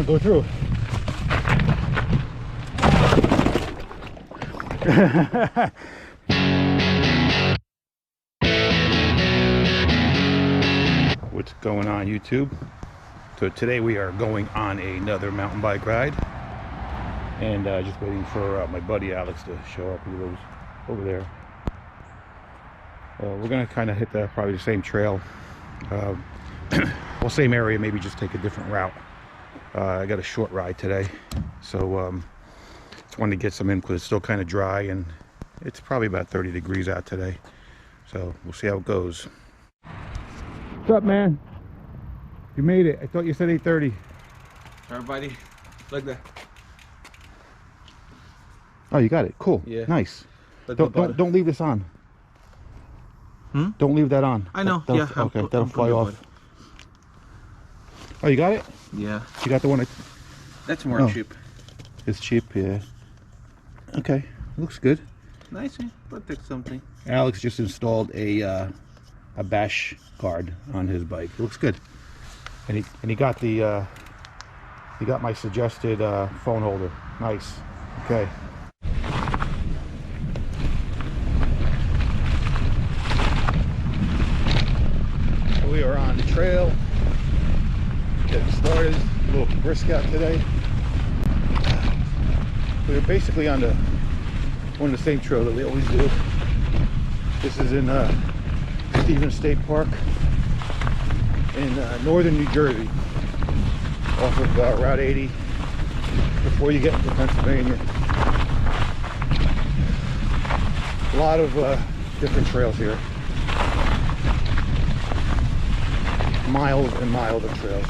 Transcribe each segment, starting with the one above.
go through. What's going on, YouTube? So today we are going on another mountain bike ride, and just waiting for my buddy Alex to show up. He lives over there. We're gonna kind of hit probably the same trail, well, same area, maybe just take a different route. I got a short ride today, so just wanted to get some in because it's still kind of dry and it's probably about 30 degrees out today, so we'll see how it goes. What's up, man? You made it. I thought you said 8:30. Everybody, look there. Oh, you got it. Cool. Yeah. Nice. Don't leave this on. Hmm? Don't leave that on. I know. Okay, that'll fly off. Oh, you got it? Yeah. You got the one That's more cheap. It's cheap, yeah. Okay, looks good. Nice, eh? Protect something. Alex just installed a bash guard on his bike. It looks good. And he got the he got my suggested phone holder. Nice. Okay. We are on the trail. Getting started. A little brisk out today. We're basically on one of the same trail that we always do. This is in Stevens State Park in northern New Jersey, off of Route 80 before you get into Pennsylvania. A lot of different trails here. Miles and miles of trails.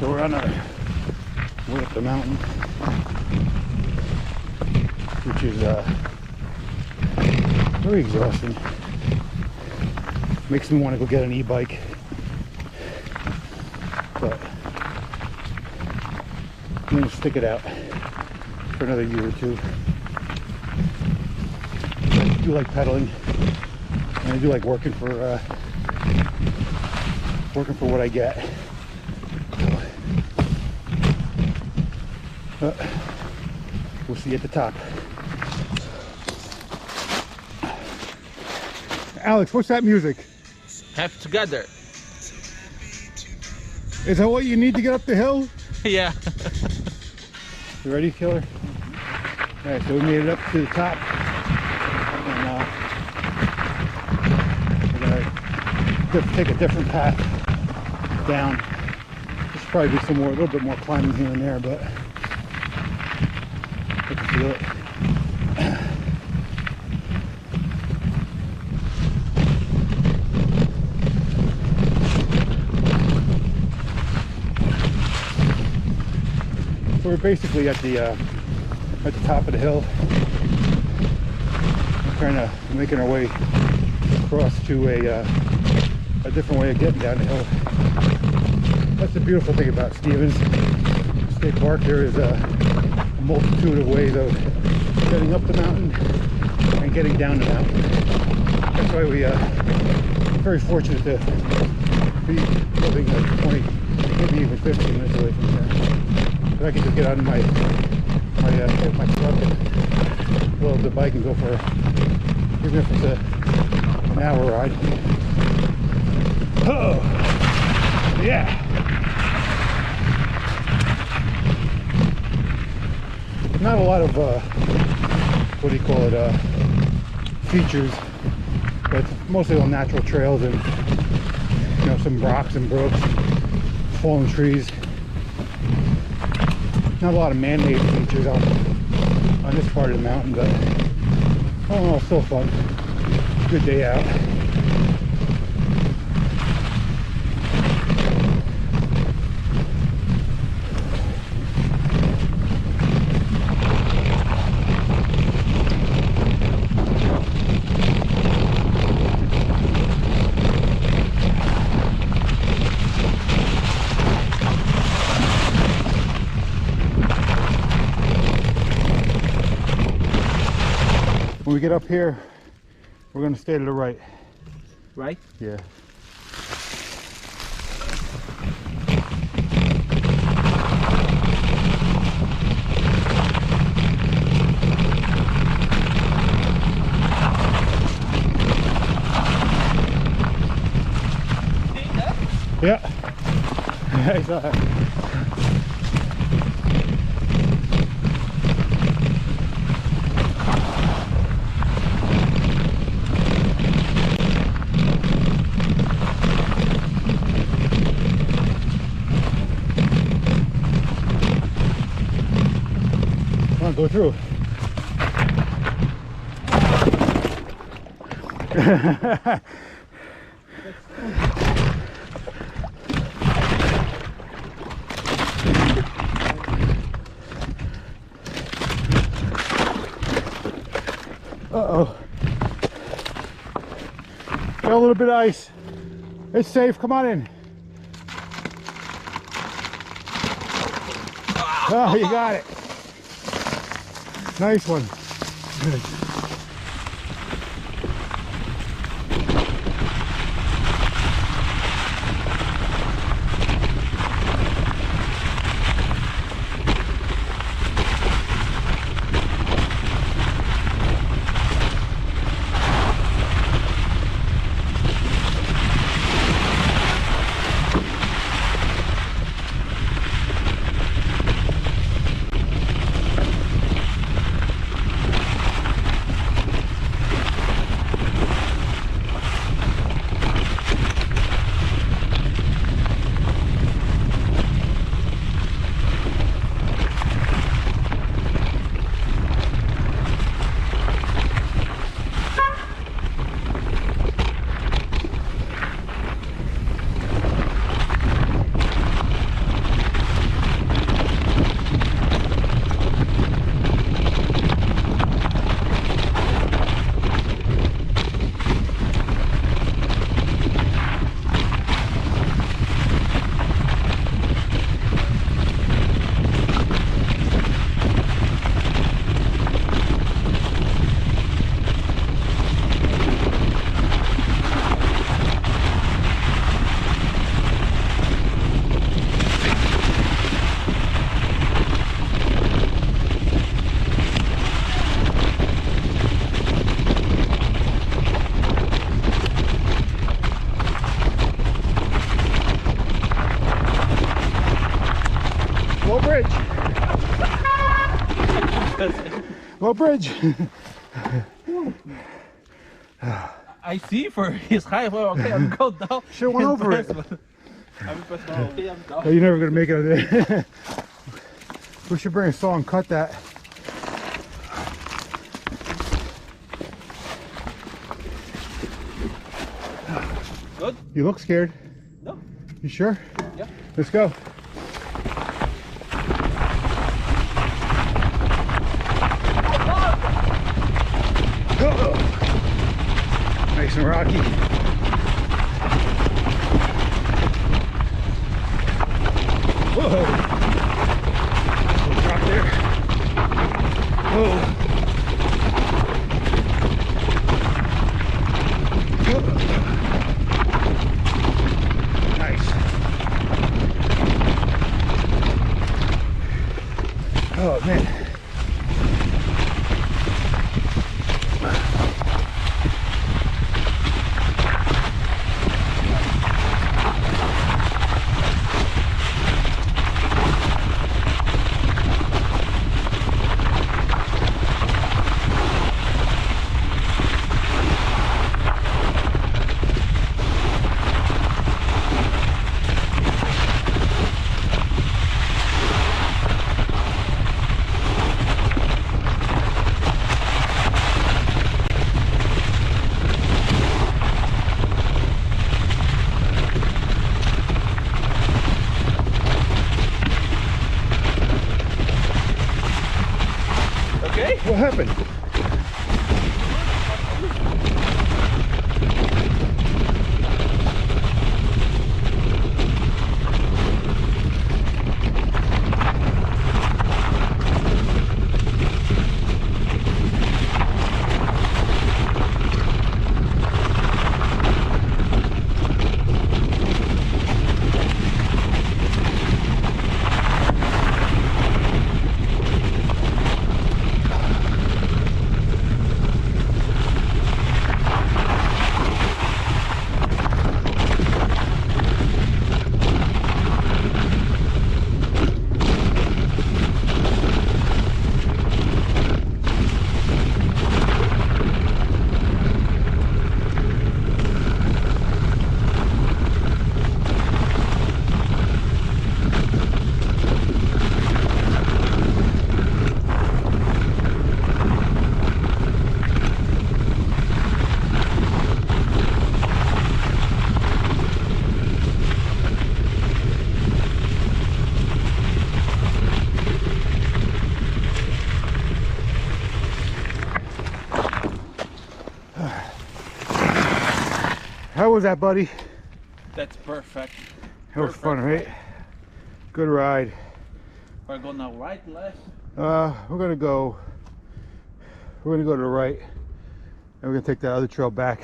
We're on our way up the mountain, which is very exhausting. Makes me want to go get an e-bike, but I'm going to stick it out for another year or two. I do like pedaling, and I do like working for what I get. We'll see you at the top. Alex, what's that music? Have together. Is that what you need to get up the hill? Yeah. You ready, killer? All right, so we made it up to the top. And we're gonna take a different path down. There's probably be some more, a little bit more climbing here and there, but I can feel it. So we're basically at the top of the hill. We're kind of making our way across to a different way of getting down the hill. That's the beautiful thing about Stevens State Park. There is a multitude of ways of getting up the mountain and getting down the mountain. That's why we are very fortunate to be living like 20, maybe even 15 minutes away from here. But I can just get on my truck and load up the bike and go for, even if it's an hour ride. Oh, yeah. Not a lot of what do you call it, features, but it's mostly all natural trails and, you know, some rocks and brooks, fallen trees. Not a lot of man-made features on this part of the mountain, but all in all, still fun. Good day out. When we get up here, we're going to stay to the right. Right? Yeah. Yeah. I saw that. Go through. Uh-oh. Got a little bit of ice. It's safe. Come on in. Oh, you got it. Nice one. Good. go bridge. I see for his height. Well, okay, I'm going down. Should went over it. I'm okay, I'm down. Oh, you're never gonna make it over there. We should bring a saw and cut that. Good? You look scared. No. You sure? Yeah. Let's go. Nice and rocky. Whoa. Little drop there. Whoa. Nice. Oh man. Okay? What happened? How was that, buddy? That's perfect. That was fun, right? Good ride. We're going now right, left? We're gonna go to the right, and we're gonna take that other trail back.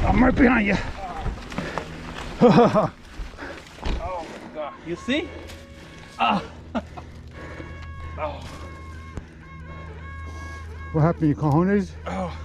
I'm right behind you. Oh my god. You see? Ah. Oh. What happened, you cojones? Oh.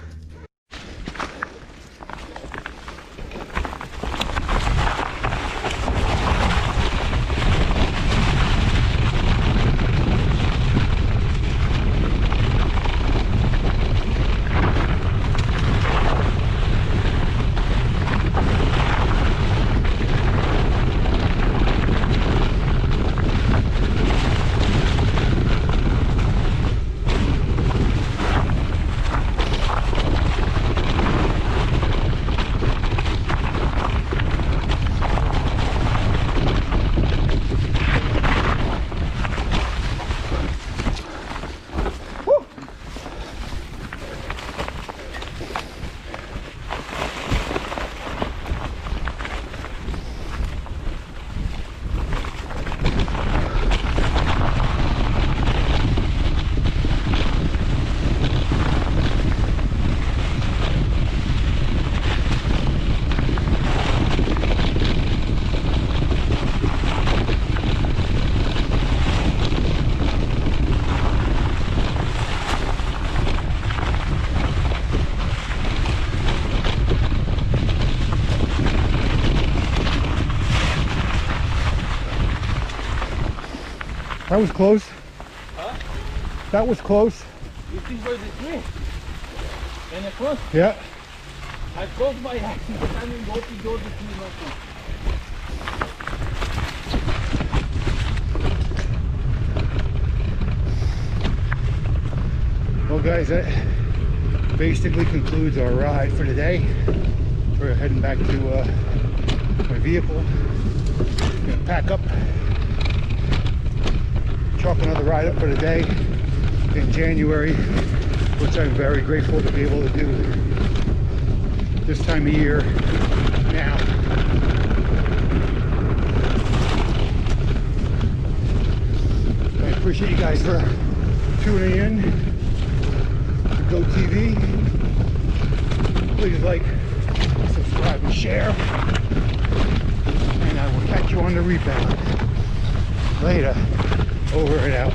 That was close. Huh? That was close. You think for the tree? In the front? Yeah. I closed my eyes and I didn't go to the tree no more. Well guys, that basically concludes our ride for today. We're heading back to my vehicle. Gonna pack up, chalk another ride up for the day in January, which I'm very grateful to be able to do this time of year now. I appreciate you guys for tuning in to Go TV. Please like, subscribe, and share. And I will catch you on the rebound. Later. Over and out.